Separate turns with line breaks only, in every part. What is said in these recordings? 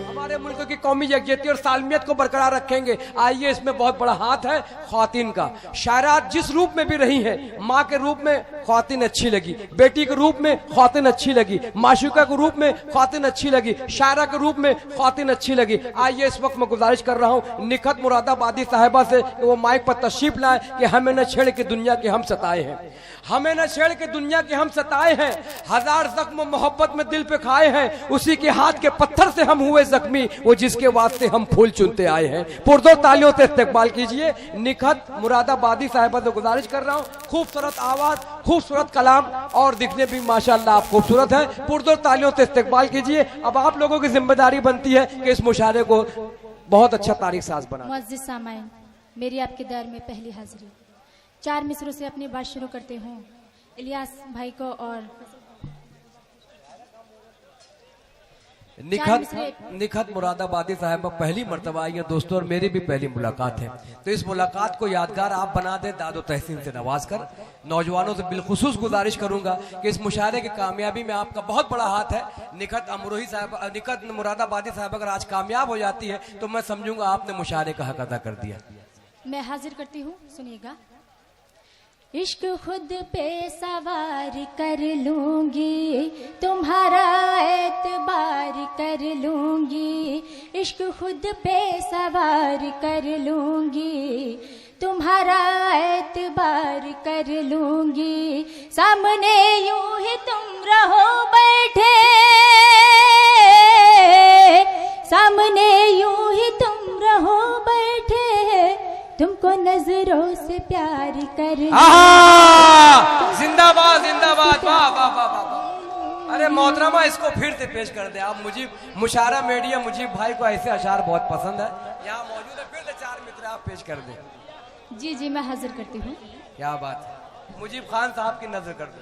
हमारे मुल्क की कौमी यकजहती और सालमियत को बरकरार रखेंगे। आइए, इसमें बहुत बड़ा हाथ है ख्वातीन का। शायरात जिस रूप में भी रही हैं, माँ के रूप में ख्वातीन अच्छी लगी, बेटी के रूप में ख्वातीन अच्छी लगी, माशूका के रूप में ख्वातीन अच्छी लगी, शायरा के रूप में ख्वातीन अच्छी लगी। आइए, इस वक्त मैं गुजारिश कर रहा हूँ निखत मुरादाबादी साहिबा से कि वो माइक पर तशरीफ लाए कि हमें न छेड़ के दुनिया के हम सताए हैं, हमें न छेड़ के दुनिया के हम सताए हैं, हजार जख्म मोहब्बत में दिल पे खाए हैं, उसी के हाथ के पत्थर से हम हुए जख्मी, वो जिसके वास्ते हम फूल चुनते आए हैं। पुरजोर तालियों से इस्तकबाल कीजिए निखत मुरादाबादी साहिबा से गुजारिश कर रहा हूँ। खूबसूरत आवाज, खूबसूरत कलाम और दिखने भी माशाअल्लाह आप खूबसूरत हैं। पुरजोर तालियों से इस्तकबाल कीजिए। अब आप लोगों की जिम्मेदारी बनती है कि इस मुशायरे को बहुत अच्छा तारीख साज बना।
मुअज़्ज़िज़ सामाईन, मेरी आपके दर में पहली हाजिरी। 4 मिसरों से अपनी बात शुरू करते हूँ इलियास भाई को। और
निखत मुरादाबादी साहिबा पहली मर्तबा आई है दोस्तों, और मेरी भी पहली मुलाकात है, तो इस मुलाकात को यादगार आप बना दें दादो तहसीन से नवाज कर। नौजवानों से बिलखुसूस गुजारिश करूंगा कि इस मुशायरे की कामयाबी में आपका बहुत बड़ा हाथ है। निखत अमरोही साहब, निखत मुरादाबादी साहब अगर आज कामयाब हो जाती है तो मैं समझूंगा आपने मुशायरे का हक अदा कर दिया।
मैं हाजिर करती हूँ, सुनिएगा। इश्क खुद पे सवार कर लूंगी, तुम्हारा एतबार कर लूंगी। इश्क खुद पे सवार कर लूंगी, तुम्हारा एतबार कर लूंगी। सामने यूं ही तुम रहो बैठे, सामने यूं ही तुम रहो बैठे, तुमको नजरों से प्यार कर।
जिंदाबाद जिंदाबाद, वाह वाह वाह वाह। अरे मोहतरमा, इसको फिर से पेश कर दे आप। मुझे मुशायरा मीडिया, मुझीब भाई को ऐसे अशार बहुत पसंद है, यहाँ मौजूद है। फिर से 4 मित्र आप पेश कर दे।
जी जी, मैं हाजिर करती हूँ।
क्या बात है, मुजीब खान साहब की नजर कर दो।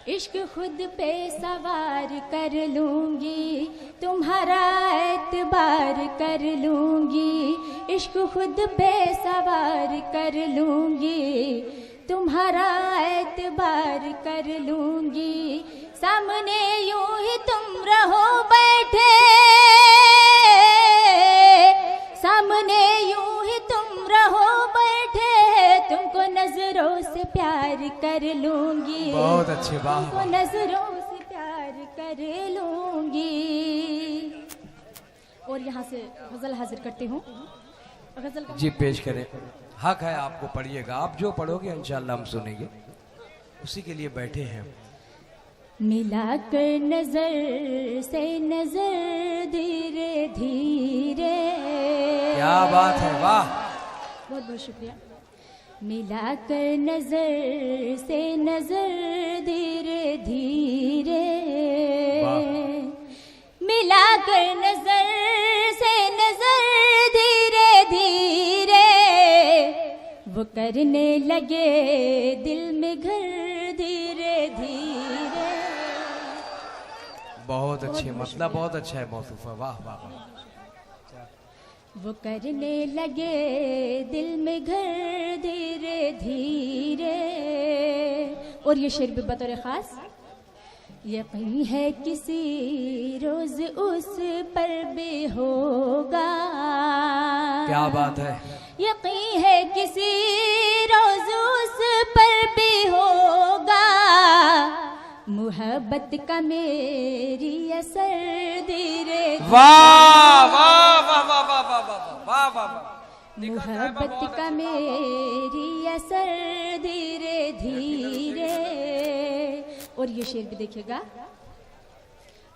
इश्क खुद पे सवार कर लूंगी, तुम्हारा एतबार कर लूंगी। इश्क खुद पे सवार कर लूंगी, तुम्हारा एतबार कर लूंगी। सामने यूं ही तुम रहो बैठे, सामने यूं ही तुम रहो बैठे, तुमको नजरों से प्यार कर लूंगी।
बहुत अच्छे, वाह।
तुमको नजरों से प्यार कर लूंगी। और यहाँ से गजल हाजिर करती हूँ। गजल
जी पेश करें, हक है आपको, पढ़िएगा। आप जो पढ़ोगे इंशाल्लाह हम सुनेंगे, उसी के लिए बैठे हैं।
मिला कर नजर से नजर धीरे धीरे।
क्या बात है, वाह,
बहुत बहुत शुक्रिया। मिला कर नजर से नजर धीरे धीरे, मिला कर नजर से नजर धीरे धीरे, वो करने लगे दिल में घर धीरे धीरे।
बहुत अच्छे, मतलब बहुत अच्छा है मौसूफा, वाह वाह वाह।
वो करने लगे दिल में घर धीरे धीरे। और ये शेर भी बतौर खास, यकीन है किसी रोज उस पर भी होगा।
क्या बात है,
यकीन है किसी रोज उस पर भी होगा। मुहब्बत का मेरी असर धीरे,
वाह वाह वाह वाह वाह वाह वाह वाह वाह।
मुहब्बत का मेरी असर धीरे धीरे। और ये शेर भी देखिएगा।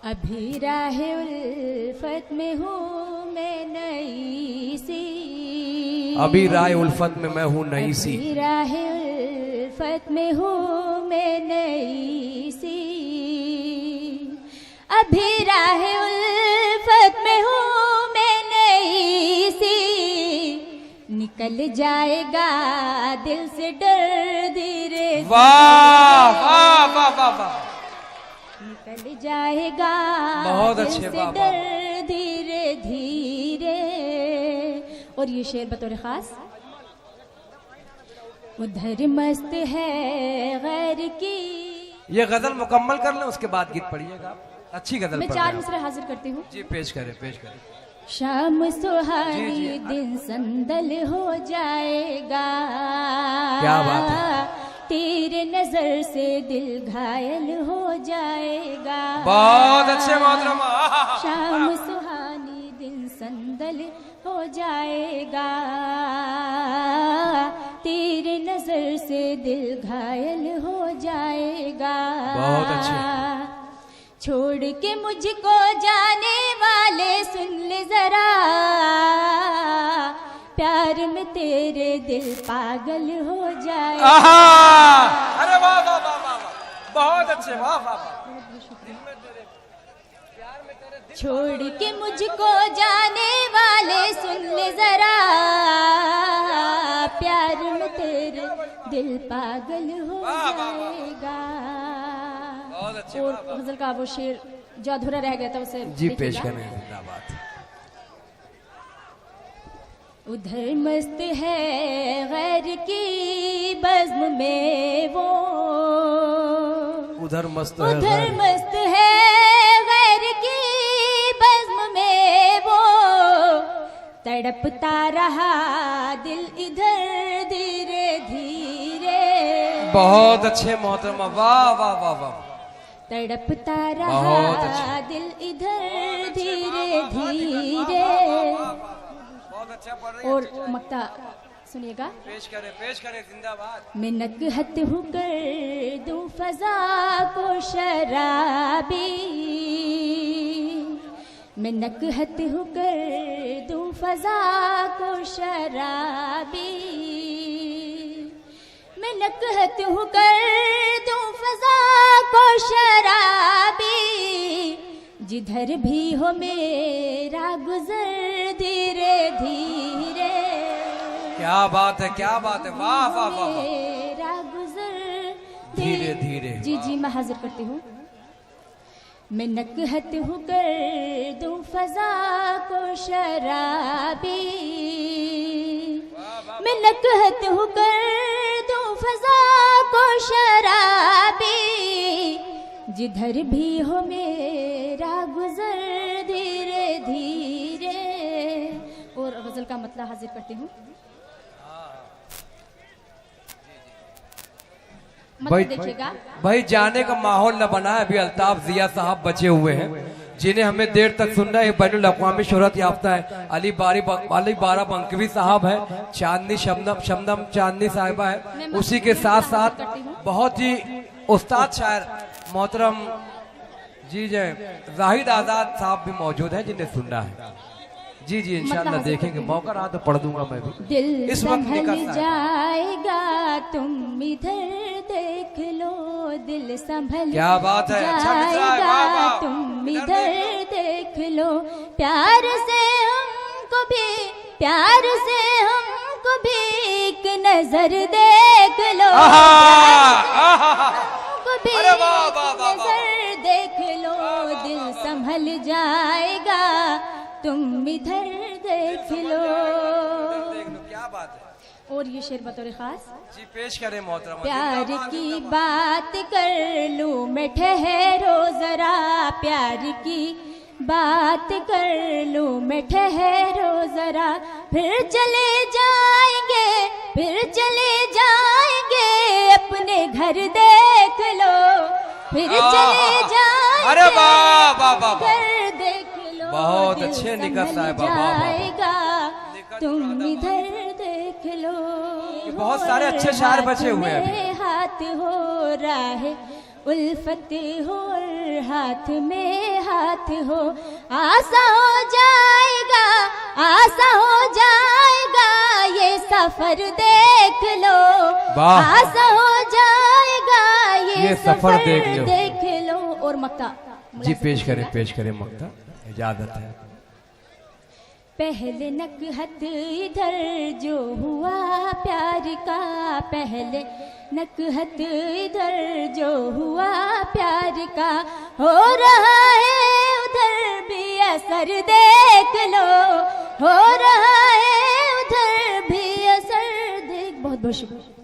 अभी राहे उल्फत में हूँ मैं नई सी,
अभी राह उल्फत में मैं हूँ नई सी,
अभी राहे उल्फत में हूँ मैं नई सी। अभी राह उल्फत में हूँ मैं नई सी, निकल जाएगा दिल से डर धीरे।
वाह वाह वाह वाह वाह,
निकल जाएगा
बहुत
दिल
अच्छे,
से
वाह
डर धीरे धीरे। और ये शेर बतौर खास, उधर मस्त है गैर की।
ये गजल मुकम्मल कर लें, उसके बाद गीत पढ़िएगा। अच्छी गजल
मैं
पढ़
4
रहे हैं
मिसरे हाजिर करती हूँ।
जी पेश करें पेश करें।
शाम सुहानी
जी।
दिन संदल हो जाएगा,
क्या बात है।
तेरे नजर से दिल घायल हो जाएगा।
बहुत अच्छे मोहतरमा।
शाम सुहानी दिन संदल हो जाएगा, तेरे नजर से दिल घायल हो जाएगा।
बहुत अच्छे।
छोड़ के मुझको जाने वाले सुन ले जरा, प्यार में तेरे दिल पागल हो जाए।
अरे वाह वाह वाह वाह वाह, बहुत अच्छे, वाह वाह वाह।
छोड़ के मुझको जाने वाले सुन ले जरा, प्यार में तेरे दिल पागल हो जाएगा।
बहुत अच्छे।
और गजल का वो शेर जो अधूरा रह गया था उसे
जी पेश
देखिएगा।
करें। जिंदाबाद।
उधर मस्त है गैर की बज़्म में वो,
उधर मस्त है
उधर
गैर।
मस्त है गैर की बज़्म में वो, तड़पता रहा दिल इधर धीरे धीरे।
बहुत अच्छे मोहतरमा, वाह वाह वाह वाह।
तड़पता
बहुत
रहा
अच्छे।
दिल इधर धीरे धीरे।
बहुत अच्छा पढ़ रहे हैं।
और मक्ता सुनिएगा।
पेश करें जिंदाबाद।
मैं नकहत हूँ कर दूं फजा को शराबी, मैं नकहत हूँ कर दूं फजा को शराबी, मैं नकहत हूँ कर दूं फजा को शराबी, जिधर भी हो मेरा गुजर धीरे धीरे।
क्या बात है, क्या बात है, वाह वाह वाह वाह।
मेरा गुजर
धीरे धीरे।
जी जी मैं हाजिर करती हूँ। मैं नकहत हूँ कर दूं फजा को शराबी, मैं नकहत हूँ कर दूं फजा को शराबी, जिधर भी हो मेरा गुजर धीरे धीरे। और गजल का मतलब हाजिर करती हूँ।
भाई
देखिएगा।
भाई जाने का माहौल न बना है, अभी अल्ताफ जिया साहब बचे हुए हैं जिन्हें हमें देर तक सुनना है। बैनुल अक़वामी शोहरत याफ्ता है। अली बारा बंकवी साहब है, चांदनी शमदम चांदनी साहिबा है। उसी के साथ साथ बहुत ही उस्ताद शायर मोहतरम जी जय जाहिद आजाद साहब भी मौजूद हैं जिन्हें सुनना है। जी जी इंशाल्लाह देखेंगे, मौका रहा तो पढ़ दूंगा मैं भी।
दिल
इस वक्त
संभल जाएगा तुम इधर देख लो, दिल संभल
क्या बात है, अच्छा मिसरा है, वाह,
जाएगा
वाह।
तुम इधर देख लो, प्यार से हमको भी, प्यार से हमको भी एक नजर देख लो, हमको भी
अरे वाह,
एक
वाह, वाह, वाह।
नजर देख लो, दिल संभल जाएगा तुम इधर देख लो।
क्या बात है।
और ये शेर बतौर खास।
जी पेश करें मोहतरमा।
प्यार की बात कर लूं मैं ठहरो जरा, प्यार की बात कर लूं मैं ठहरो जरा, फिर चले जाएंगे, फिर चले जाएंगे अपने घर देख लो, फिर चले जाएंगे
अरे वाह वाह वाह वाह।
घर देख लो,
बहुत
दिल
अच्छे निकट
संभल
साहिबा, वाह, वाह, वाह।
जाएगा तुम इधर देख लो।
बहुत सारे अच्छे शायर बचे हुए हैं अभी।
मेरे हाथ हो रहा है उल्फत हो, और हाथ में हाथ हो, आसा हो जाएगा, आसा हो जाएगा ये सफर देख लो,
वाह।
आसा हो जाएगा ये
सफर
सफर
देख
देख लो। और मक्ता
जी पेश करें मक्ता, इजाजत है।
पहले नकहत इधर जो हुआ प्यार का, पहले नकहत इधर जो हुआ प्यार का, हो रहा है उधर भी असर देख लो, हो रहा है उधर भी असर देख। बहुत बहुत शुक्रिया।